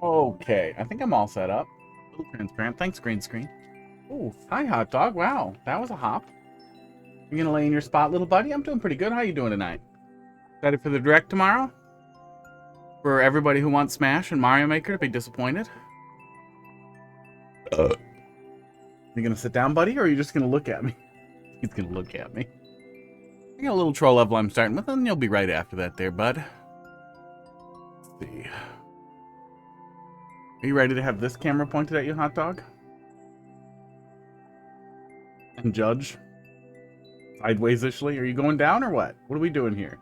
Okay, I think I'm all set up. A little transparent. Thanks, green screen. Oh, hi, hot dog. Wow, that was a hop. You gonna lay in your spot, little buddy? I'm doing pretty good. How you doing tonight? Excited for the direct tomorrow? For everybody who wants Smash and Mario Maker to be disappointed? You gonna sit down, buddy, or are you just gonna look at me? He's gonna look at me. I got a little troll level I'm starting with, and you'll be right after that there, bud. Let's see. Are you ready to have this camera pointed at you, hot dog? And judge? Sideways-ishly? Are you going down or what? What are we doing here?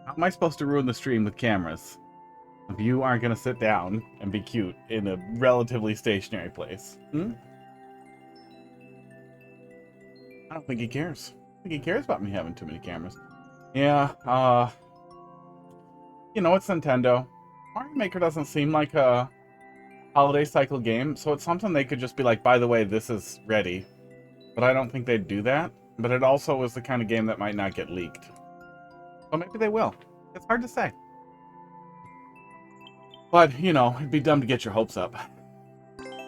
How am I supposed to ruin the stream with cameras if you aren't going to sit down and be cute in a relatively stationary place? Hmm? I don't think he cares. I think he cares about me having too many cameras. Yeah, you know, it's Nintendo. Mario Maker doesn't seem like a holiday cycle game, so it's something they could just be like, by the way, this is ready. But I don't think they'd do that. But it also is the kind of game that might not get leaked. So maybe they will. It's hard to say. But, you know, it'd be dumb to get your hopes up.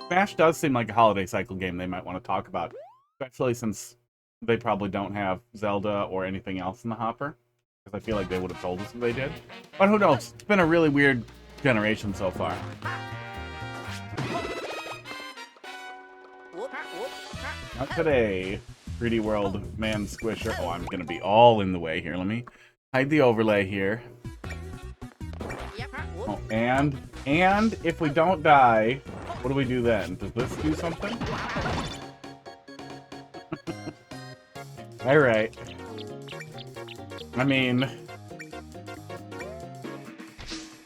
Smash does seem like a holiday cycle game they might want to talk about. Especially since they probably don't have Zelda or anything else in the hopper. Because I feel like they would have told us if they did. But who knows? It's been a really weird generation so far. Not today. 3D World Man Squisher. Oh, I'm going to be all in the way here. Let me hide the overlay here. Oh, and if we don't die, what do we do then? Does this do something? Alright. I mean...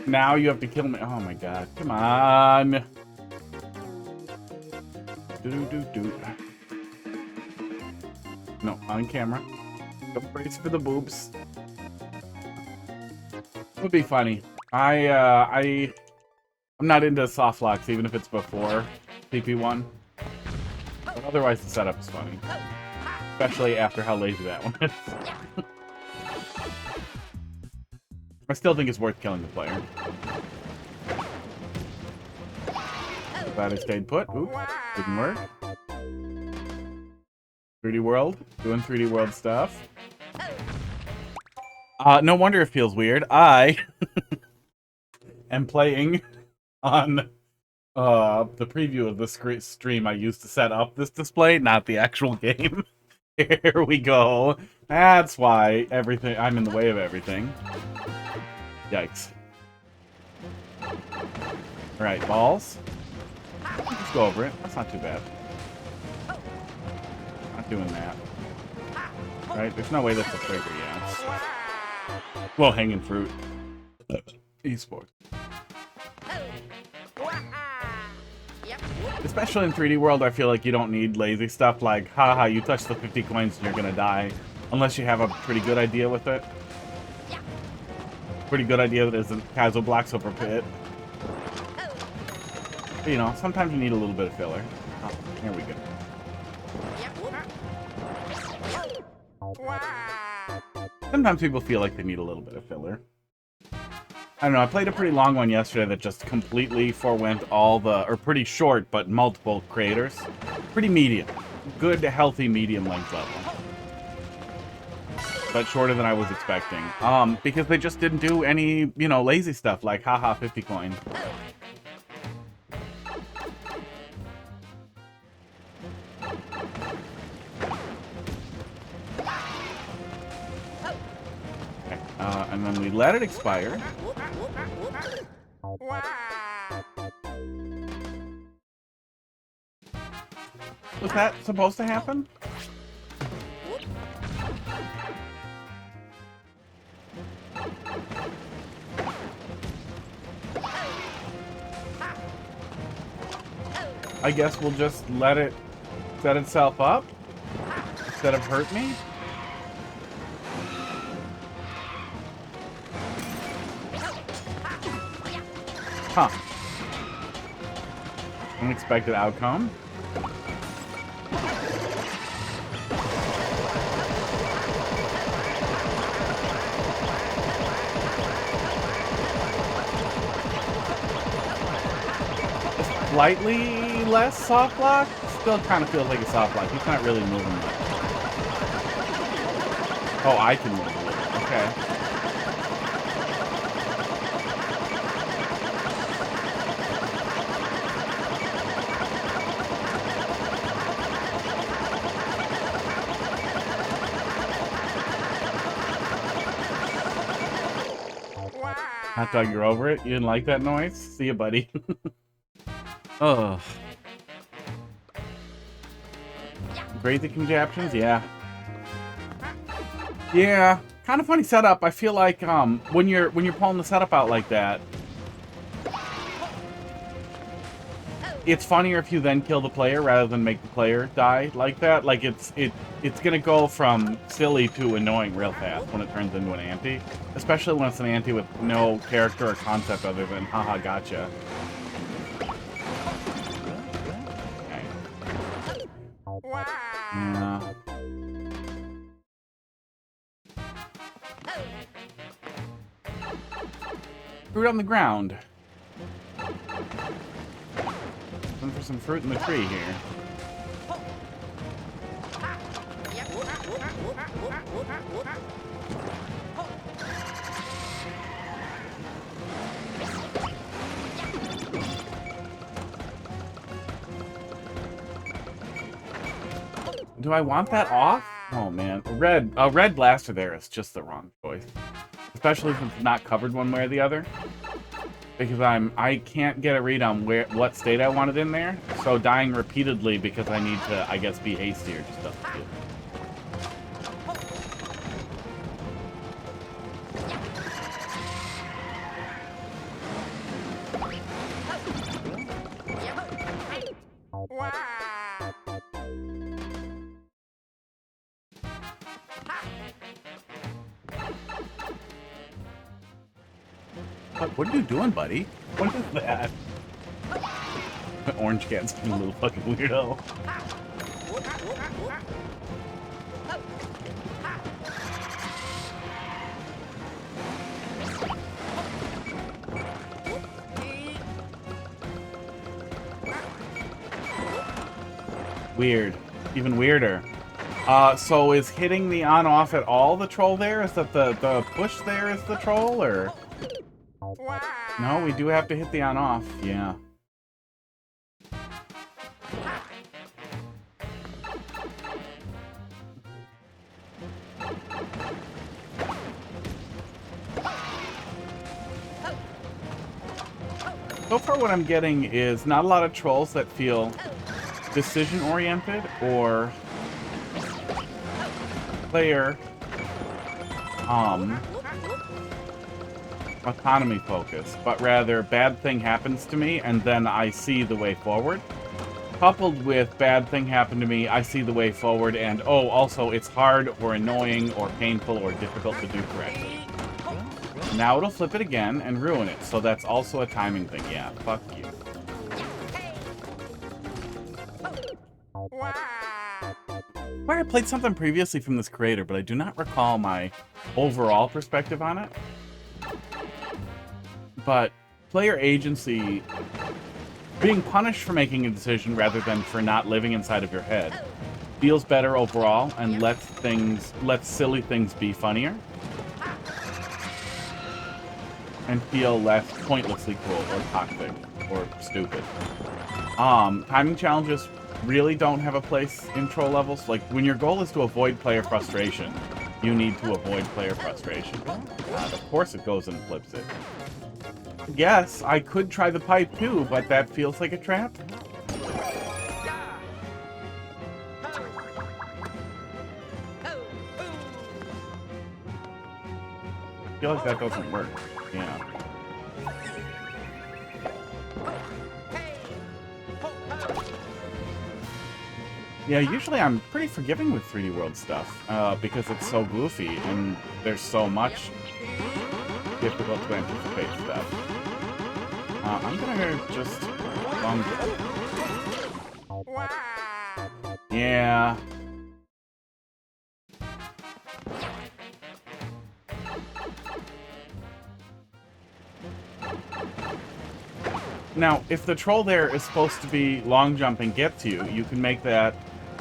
Now you have to kill me. Oh my god. Come on. Do. No, on camera. Don't brace for the boobs. It would be funny. I'm not into soft locks, even if it's before CP1. But otherwise, the setup is funny. Especially after how lazy that one is. I still think it's worth killing the player. Glad I stayed put. Oops, didn't work. 3D World, doing 3D World stuff. No wonder it feels weird. I am playing on the preview of the stream I used to set up this display, not the actual game. Here we go. That's why I'm in the way of everything. Yikes. Alright, balls. Let's go over it. That's not too bad. Not doing that. Right? There's no way that's a trigger, yeah. Well, hanging fruit. Esports. Especially in 3D World, I feel like you don't need lazy stuff like, haha, you touch the 50 coins and you're gonna die. Unless you have a pretty good idea with it. Pretty good idea that isn't casual blocks over pit. But, you know, sometimes you need a little bit of filler. Oh, here we go. Sometimes people feel like they need a little bit of filler. I don't know, I played a pretty long one yesterday that just completely forewent all the, or pretty short, but multiple creators. Pretty medium. Good, healthy, medium length level. But shorter than I was expecting. Because they just didn't do any, you know, lazy stuff like, haha, 50 coin. And then we let it expire. Was that supposed to happen? I guess we'll just let it set itself up instead of hurt me. Huh. Unexpected outcome. slightly less soft block. Still kind of feels like a soft block. He's not really moving much. Oh, I can move a little. Okay. Hot dog, you're over it? You didn't like that noise? See you, buddy. Oh. Crazy contraptions? Yeah. Yeah. Kind of funny setup. I feel like when you're pulling the setup out like that, it's funnier if you then kill the player rather than make the player die like that. Like it's gonna go from silly to annoying real fast when it turns into an ante. Especially when it's an ante with no character or concept other than haha gotcha. Okay. Yeah. Fruit on the ground. Looking for some fruit in the tree here. Do I want that off? Oh man, a red blaster there is just the wrong choice. Especially since it's not covered one way or the other. Because I can't get a read on what state I want it in there. So dying repeatedly because I need to, I guess, be hastier just doesn't feel. What are you doing, buddy? What is that? Orange cat's being a little fucking weirdo. Weird. Even weirder. So is hitting the on-off at all the troll there? Is that the push there is the troll, or...? No, we do have to hit the on-off, yeah. So far what I'm getting is not a lot of trolls that feel decision-oriented or player autonomy focus, but rather bad thing happens to me and then I see the way forward. Coupled with bad thing happened to me, I see the way forward and oh, also it's hard or annoying or painful or difficult to do correctly. Now it'll flip it again and ruin it, so that's also a timing thing. Yeah, fuck you. I played something previously from this creator, but I do not recall my overall perspective on it. But player agency, being punished for making a decision rather than for not living inside of your head, feels better overall and lets silly things be funnier and feel less pointlessly cruel or toxic or stupid. Timing challenges really don't have a place in troll levels. Like, when your goal is to avoid player frustration, you need to avoid player frustration. Of course it goes and flips it. Yes, I could try the pipe too, but that feels like a trap. I feel like that doesn't work. Yeah. Yeah, usually I'm pretty forgiving with 3D World stuff, because it's so goofy and there's so much difficult to anticipate stuff. I'm gonna just... Yeah. Now, if the troll there is supposed to be long jump and get to you, you can make that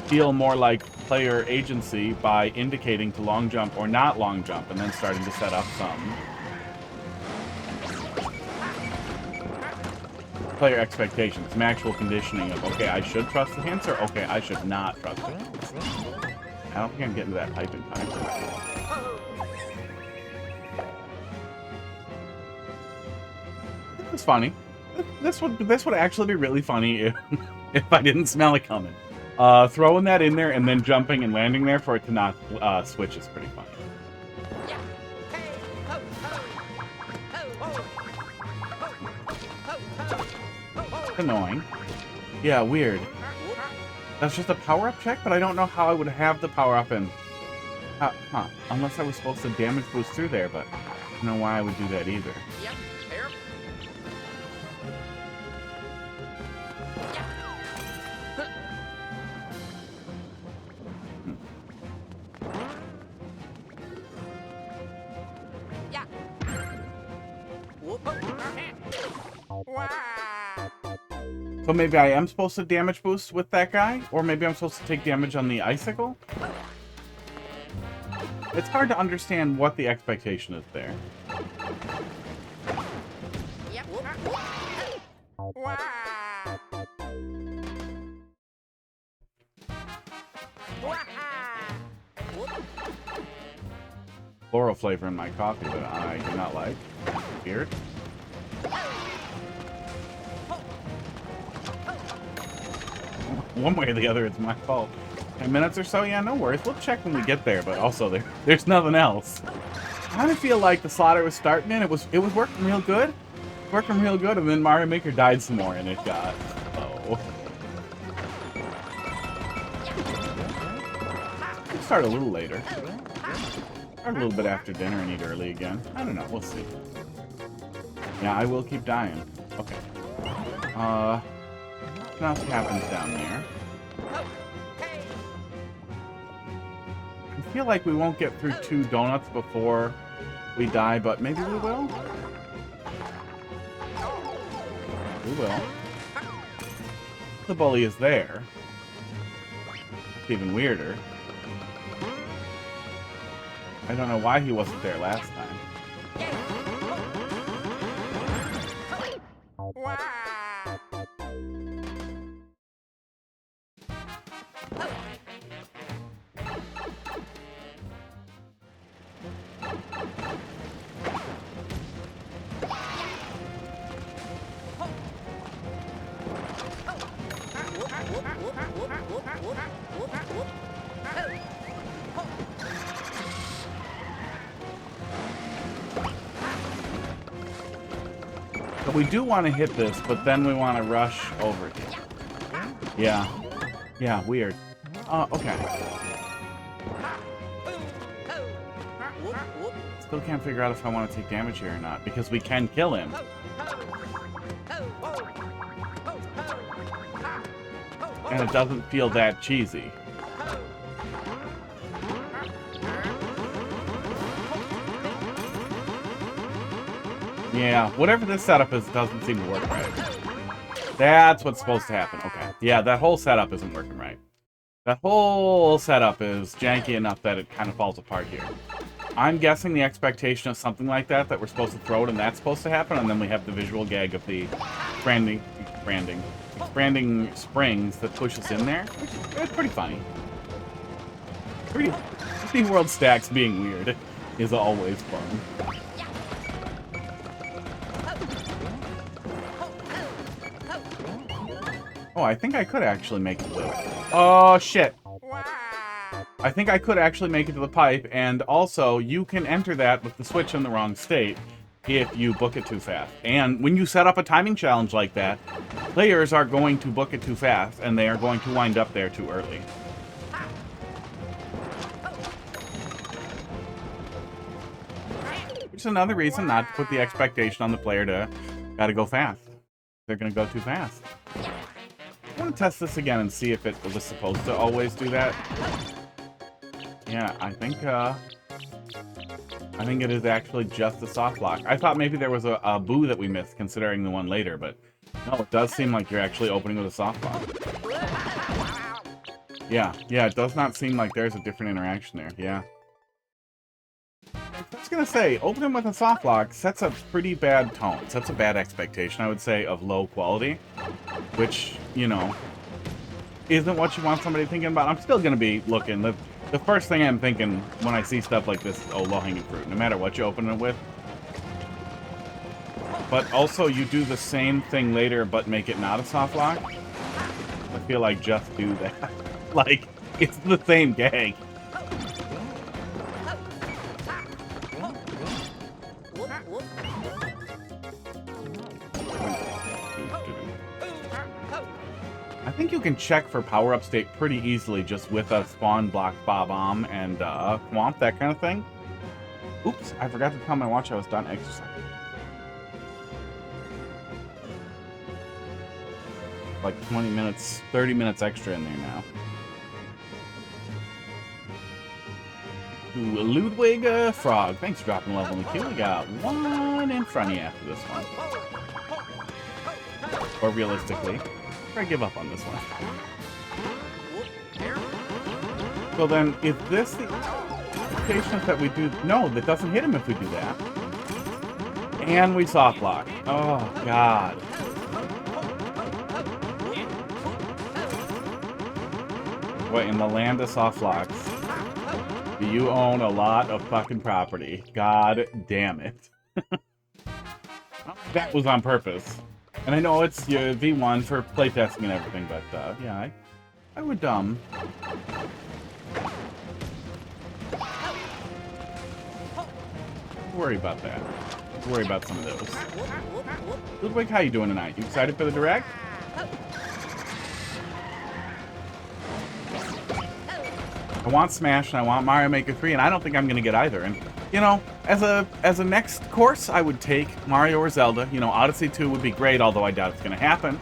feel more like player agency by indicating to long jump or not long jump, and then starting to set up some player expectations, some actual conditioning of, okay, I should trust the hints, or okay, I should not trust the hints. I don't think I'm getting to that pipe in time. It's funny. This would actually be really funny if I didn't smell it coming. Throwing that in there and then jumping and landing there for it to not switch is pretty funny. It's annoying. Yeah, weird. That's just a power-up check, but I don't know how I would have the power-up in... Unless I was supposed to damage boost through there, but I don't know why I would do that either. So maybe I am supposed to damage boost with that guy? Or maybe I'm supposed to take damage on the icicle? It's hard to understand what the expectation is there. Floral flavor in my coffee that I do not like. Weird. One way or the other, it's my fault. 10 minutes or so? Yeah, no worries. We'll check when we get there, but also there's nothing else. I kind of feel like the slot I was starting in, it was working real good. Working real good, and then Mario Maker died some more, and it got... Oh. We'll start a little later. Start a little bit after dinner and eat early again. I don't know. We'll see. Yeah, I will keep dying. Okay. What else happens down there? I feel like we won't get through 2 donuts before we die, but maybe we will? We will. The bully is there. It's even weirder. I don't know why he wasn't there last time. So we do want to hit this, but then we want to rush over it. Yeah. Yeah, weird. Okay. Still can't figure out if I want to take damage here or not, because we can kill him. And it doesn't feel that cheesy. Yeah, whatever this setup is doesn't seem to work right. That's what's supposed to happen. Okay. Yeah, that whole setup isn't working right. That whole setup is janky enough that it kind of falls apart here. I'm guessing the expectation of something like that we're supposed to throw it and that's supposed to happen, and then we have the visual gag of the expanding springs that push us in there. It's pretty funny. 3D World stacks being weird is always fun. Oh, I think I could actually make it to the... Oh, shit. I think I could actually make it to the pipe, and also, you can enter that with the switch in the wrong state if you book it too fast. And when you set up a timing challenge like that, players are going to book it too fast, and they are going to wind up there too early. Which is another reason not to put the expectation on the player to gotta go fast. They're gonna go too fast. I want to test this again and see if it was supposed to always do that. Yeah, I think I think it is actually just a soft lock. I thought maybe there was a boo that we missed, considering the one later, but no, it does seem like you're actually opening with a soft lock. Yeah, it does not seem like there's a different interaction there, yeah. I was gonna say, opening with a soft lock sets a pretty bad tone, sets a bad expectation, I would say, of low quality, which, you know, isn't what you want somebody thinking about. I'm still gonna be looking. The first thing I'm thinking when I see stuff like this is, oh, low-hanging fruit, no matter what you open it with. But also, you do the same thing later, but make it not a soft lock. I feel like just do that. Like, it's the same gag. I think you can check for power-up state pretty easily just with a spawn, block, bomb, and Thwomp, that kind of thing. Oops, I forgot to tell my watch I was done exercising. Like 20 minutes, 30 minutes extra in there now. Ooh, Ludwig Frog, thanks for dropping level in the queue. We got one in front of you after this one. Or realistically, I give up on this one. So then, is this the patience that we do? No, that doesn't hit him if we do that. And we soft lock. Oh, God. Wait, in the land of soft locks, you own a lot of fucking property. God damn it. That was on purpose. And I know it's your V1 for playtesting and everything, but yeah, I would don't worry about that. Don't worry about some of those. Ludwig, how you doing tonight? You excited for the direct? I want Smash and I want Mario Maker 3, and I don't think I'm gonna get either. And you know, as a next course, I would take Mario or Zelda. You know, Odyssey 2 would be great, although I doubt it's gonna happen.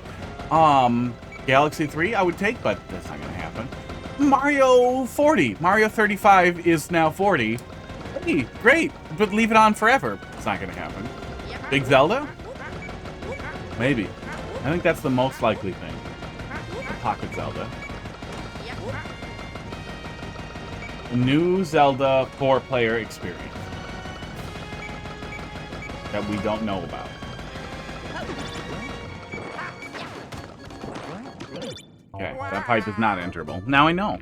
Galaxy 3 I would take, but that's not gonna happen. Mario 40. Mario 35 is now 40. Hey, great, but leave it on forever. It's not gonna happen. Big Zelda? Maybe. I think that's the most likely thing. The Pocket Zelda. A new Zelda 4-player experience that we don't know about. Okay, that pipe is not enterable. Now I know.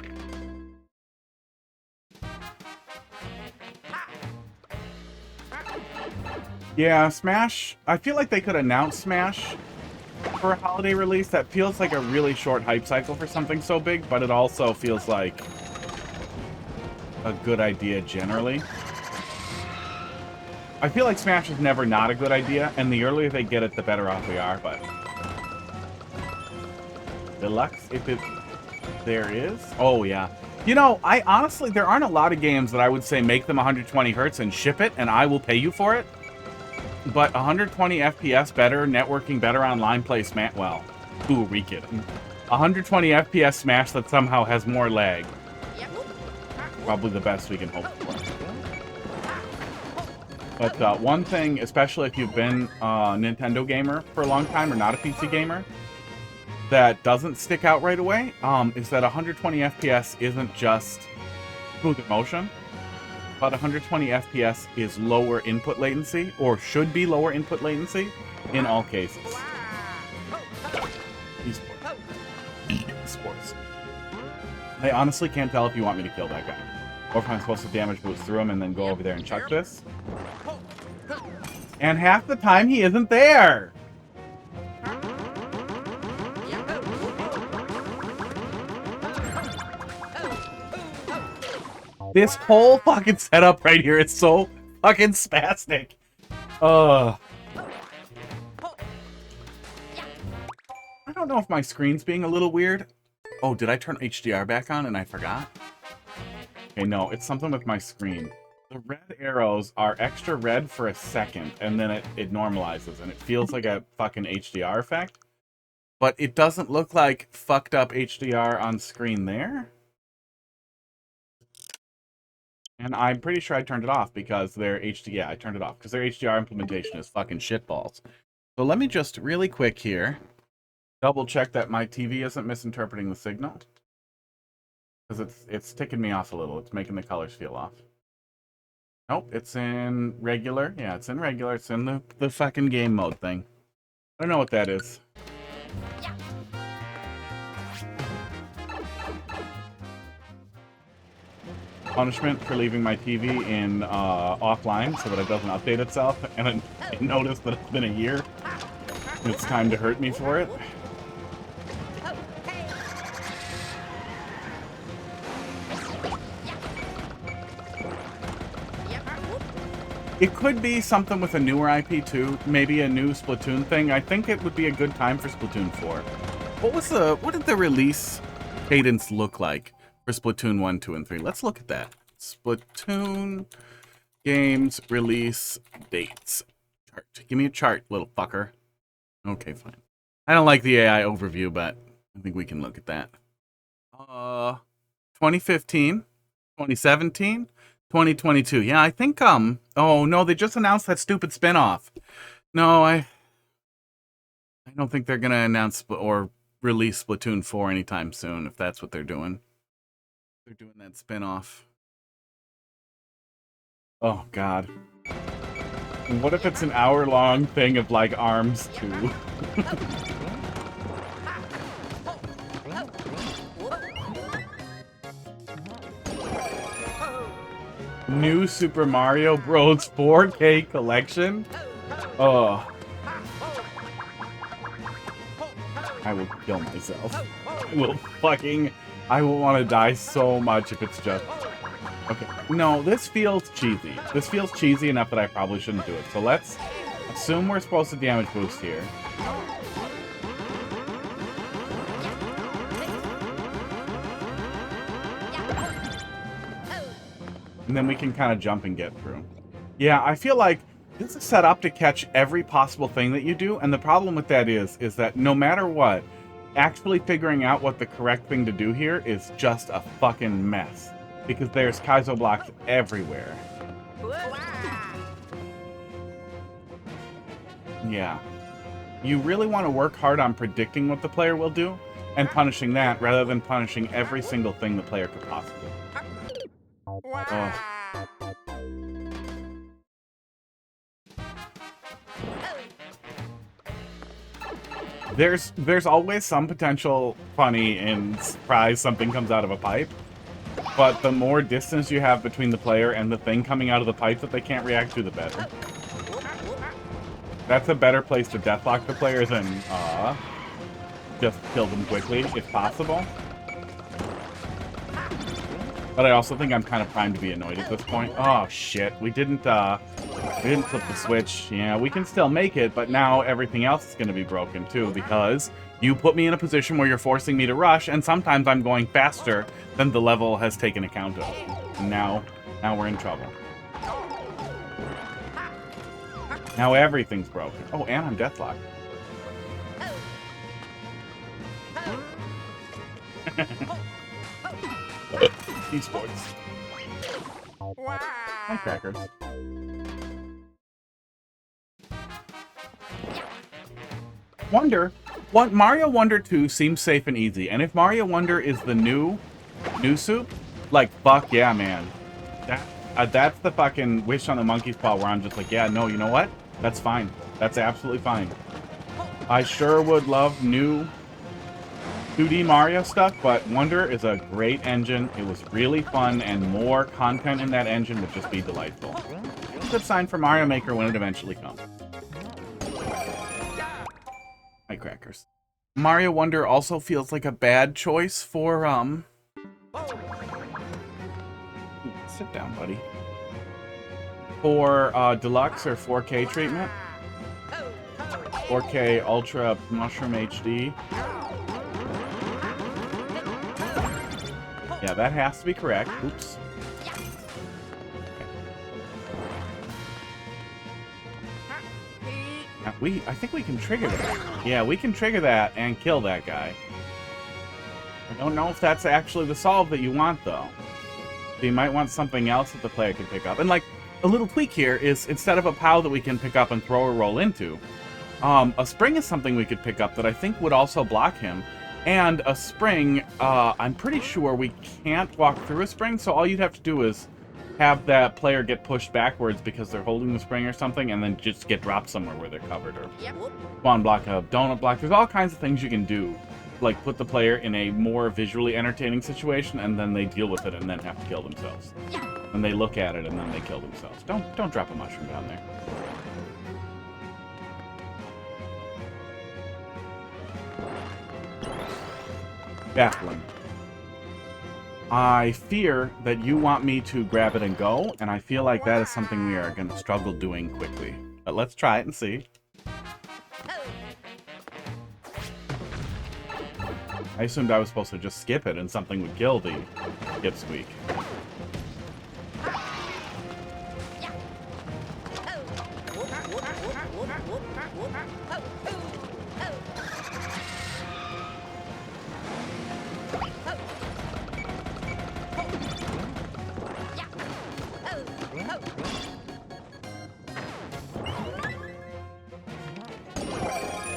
Yeah, Smash. I feel like they could announce Smash for a holiday release. That feels like a really short hype cycle for something so big, but it also feels like a good idea generally. I feel like Smash is never not a good idea, and the earlier they get it, the better off we are, but... Deluxe, if there is? Oh, yeah. You know, I honestly, there aren't a lot of games that I would say make them 120 Hz and ship it, and I will pay you for it. But 120 FPS better, networking better, online play Smash... Well, ooh, re-kidding. 120 FPS Smash that somehow has more lag. Probably the best we can hope for. But one thing, especially if you've been a Nintendo gamer for a long time or not a PC gamer, that doesn't stick out right away is that 120 FPS isn't just smooth motion, but 120 FPS is lower input latency, or should be lower input latency, in all cases. Esports. I honestly can't tell if you want me to kill that guy, or if I'm supposed to damage boost through him and then go over there and chuck this. And half the time he isn't there! This whole fucking setup right here is so fucking spastic. I don't know if my screen's being a little weird. Oh, did I turn HDR back on and I forgot? Okay, no, it's something with my screen. The red arrows are extra red for a second, and then it normalizes, and it feels like a fucking HDR effect. But it doesn't look like fucked up HDR on screen there. And I'm pretty sure I turned it off because their I turned it off because their HDR implementation is fucking shitballs. So let me just really quick here double check that my TV isn't misinterpreting the signal. Because it's ticking me off a little. It's making the colors feel off. Nope, it's in regular. Yeah, it's in regular. It's in the fucking game mode thing. I don't know what that is. Punishment for leaving my TV in offline so that it doesn't update itself. And I noticed that it's been a year. And it's time to hurt me for it. It could be something with a newer IP too, maybe a new Splatoon thing. I think it would be a good time for Splatoon 4. What did the release cadence look like for Splatoon 1, 2, and 3? Let's look at that. Splatoon games release dates. Chart. Give me a chart, little fucker. Okay, fine. I don't like the AI overview, but I think we can look at that. 2015, 2017, 2022. Yeah, I think, oh, no, they just announced that stupid spinoff. No, I don't think they're going to announce or release Splatoon 4 anytime soon, if that's what they're doing. They're doing that spinoff. Oh, God. What if it's an hour-long thing of, like, ARMS 2? New Super Mario Bros. 4K collection? Oh. I will kill myself. I will want to die so much if it's just... Okay. No, this feels cheesy. This feels cheesy enough that I probably shouldn't do it. So let's assume we're supposed to damage boost here. And then we can kind of jump and get through. Yeah, I feel like this is set up to catch every possible thing that you do, and the problem with that is that no matter what, actually figuring out what the correct thing to do here is just a fucking mess. Because there's Kaizo blocks everywhere. Yeah. You really want to work hard on predicting what the player will do, and punishing that, rather than punishing every single thing the player could possibly do. Oh. There's always some potential funny and surprise something comes out of a pipe, but the more distance you have between the player and the thing coming out of the pipe that they can't react to, the better. That's a better place to deathlock the player than just kill them quickly, if possible. But I also think I'm kind of primed to be annoyed at this point. Oh shit, we didn't flip the switch. Yeah, we can still make it, but now everything else is going to be broken too, because you put me in a position where you're forcing me to rush, and sometimes I'm going faster than the level has taken account of. And now we're in trouble. Now everything's broken. Oh, and I'm deathlocked. Esports. Hi, crackers. Mario Wonder 2 seems safe and easy, and if Mario Wonder is the new soup, like, fuck yeah, man. That's the fucking wish on the monkey's paw where I'm just like, yeah, no, you know what? That's fine. That's absolutely fine. I sure would love new 2D Mario stuff, but Wonder is a great engine. It was really fun, and more content in that engine would just be delightful. It's a good sign for Mario Maker when it eventually comes. Hi, crackers. Mario Wonder also feels like a bad choice for, sit down, buddy. For, Deluxe or 4K treatment. 4K Ultra Mushroom HD. Yeah, that has to be correct. Oops. Now, I think we can trigger that. Yeah, we can trigger that and kill that guy. I don't know if that's actually the solve that you want, though. So you might want something else that the player can pick up. And like, a little tweak here is instead of a POW that we can pick up and throw or roll into, a spring is something we could pick up that I think would also block him. And a spring, I'm pretty sure we can't walk through a spring, so all you'd have to do is have that player get pushed backwards because they're holding the spring or something, and then just get dropped somewhere where they're covered, or spawn block a donut block. There's all kinds of things you can do, like put the player in a more visually entertaining situation, and then they deal with it and then have to kill themselves. And they look at it and then they kill themselves. Don't drop a mushroom down there. Baffling. I fear that you want me to grab it and go, and I feel like that is something we are going to struggle doing quickly. But let's try it and see. I assumed I was supposed to just skip it and something would kill the Skip-Squeak.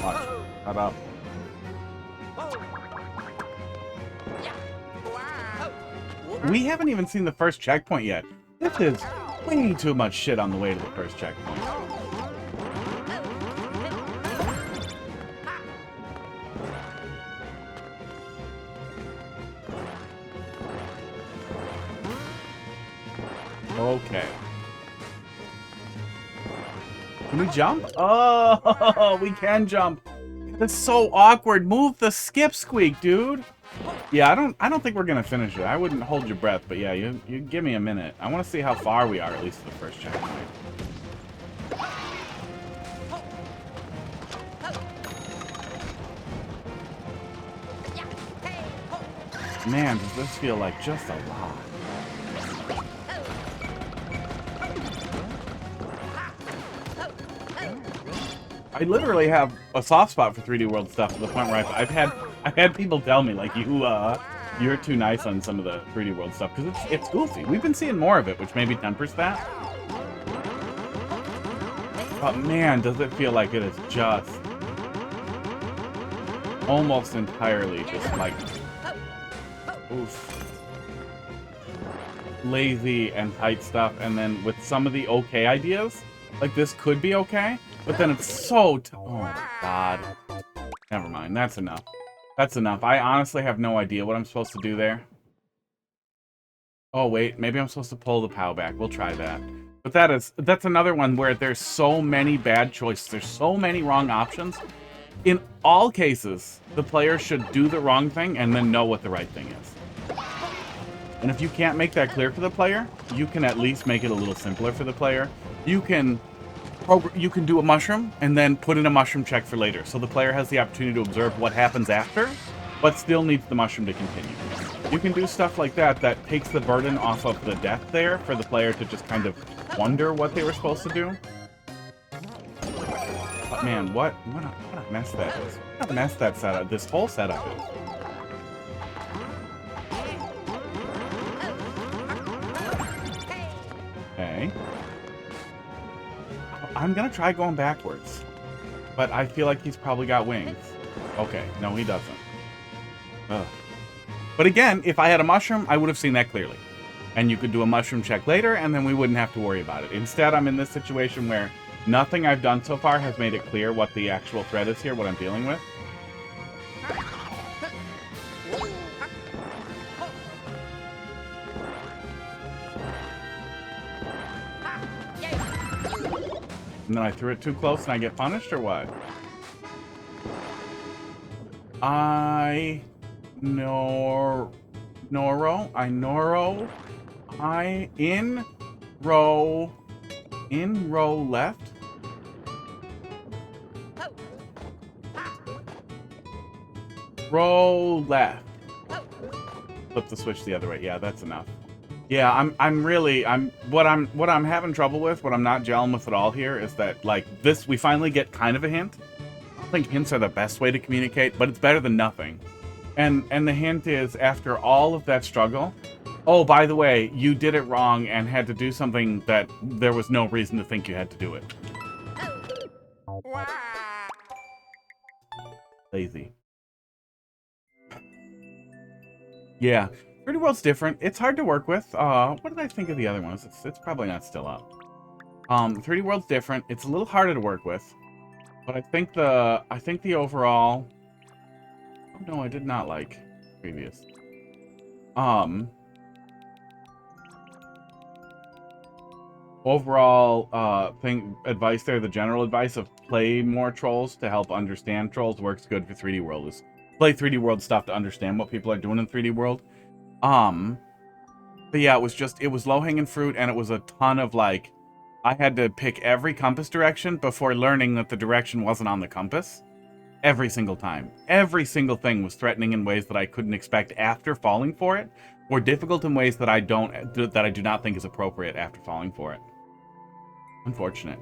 Watch. Shut up. We haven't even seen the first checkpoint yet. This is way too much shit on the way to the first checkpoint. Okay. Can we jump? Oh, we can jump. That's so awkward. Move the Skip-Squeak, dude. Yeah, I don't think we're gonna finish it. I wouldn't hold your breath, but yeah, you give me a minute. I want to see how far we are, at least to the first checkpoint. Man, does this feel like just a lot. I literally have a soft spot for 3D World stuff to the point where I've had people tell me, like, you're too nice on some of the 3D World stuff, because it's goofy. We've been seeing more of it, which maybe tempers that. But man, does it feel like it is just almost entirely just like, oof, lazy and tight stuff, and then with some of the okay ideas, like this could be okay, but then it's so oh my god. Never mind, that's enough. That's enough. I honestly have no idea what I'm supposed to do there. Oh wait, maybe I'm supposed to pull the POW back. We'll try that. But that's another one where there's so many bad choices. There's so many wrong options. In all cases, the player should do the wrong thing and then know what the right thing is. And if you can't make that clear for the player, you can at least make it a little simpler for the player. You can do a mushroom and then put in a mushroom check for later, so the player has the opportunity to observe what happens after, but still needs the mushroom to continue. You can do stuff like that that takes the burden off of the death there for the player to just kind of wonder what they were supposed to do. But man, what a mess that is. What a mess that setup, this whole setup is. Okay. I'm gonna try going backwards, but I feel like he's probably got wings. Okay, no, he doesn't. Ugh. But again, if I had a mushroom, I would have seen that clearly. And you could do a mushroom check later, and then we wouldn't have to worry about it. Instead, I'm in this situation where nothing I've done so far has made it clear what the actual threat is here, what I'm dealing with. And then I threw it too close and I get punished, or what? In row left. Row left. Flip the switch the other way. Yeah, that's enough. Yeah, what I'm having trouble with, what I'm not gelling with at all here is that, like, this, we finally get kind of a hint. I don't think hints are the best way to communicate, but it's better than nothing. And the hint is, after all of that struggle, Oh, by the way, you did it wrong and had to do something that there was no reason to think you had to do it. Lazy. Yeah. 3D World's different. It's hard to work with. What did I think of the other ones? It's probably not still up. 3D World's different. It's a little harder to work with. But I think the overall... Oh, no, I did not like previous. Overall, advice there, the general advice of play more Trolls to help understand Trolls works good for 3D World. Is play 3D World stuff to understand what people are doing in 3D World. But yeah, it was low-hanging fruit, and it was a ton of, like, I had to pick every compass direction before learning that the direction wasn't on the compass. Every single time. Every single thing was threatening in ways that I couldn't expect after falling for it, or difficult in ways that I do not think is appropriate after falling for it. Unfortunate.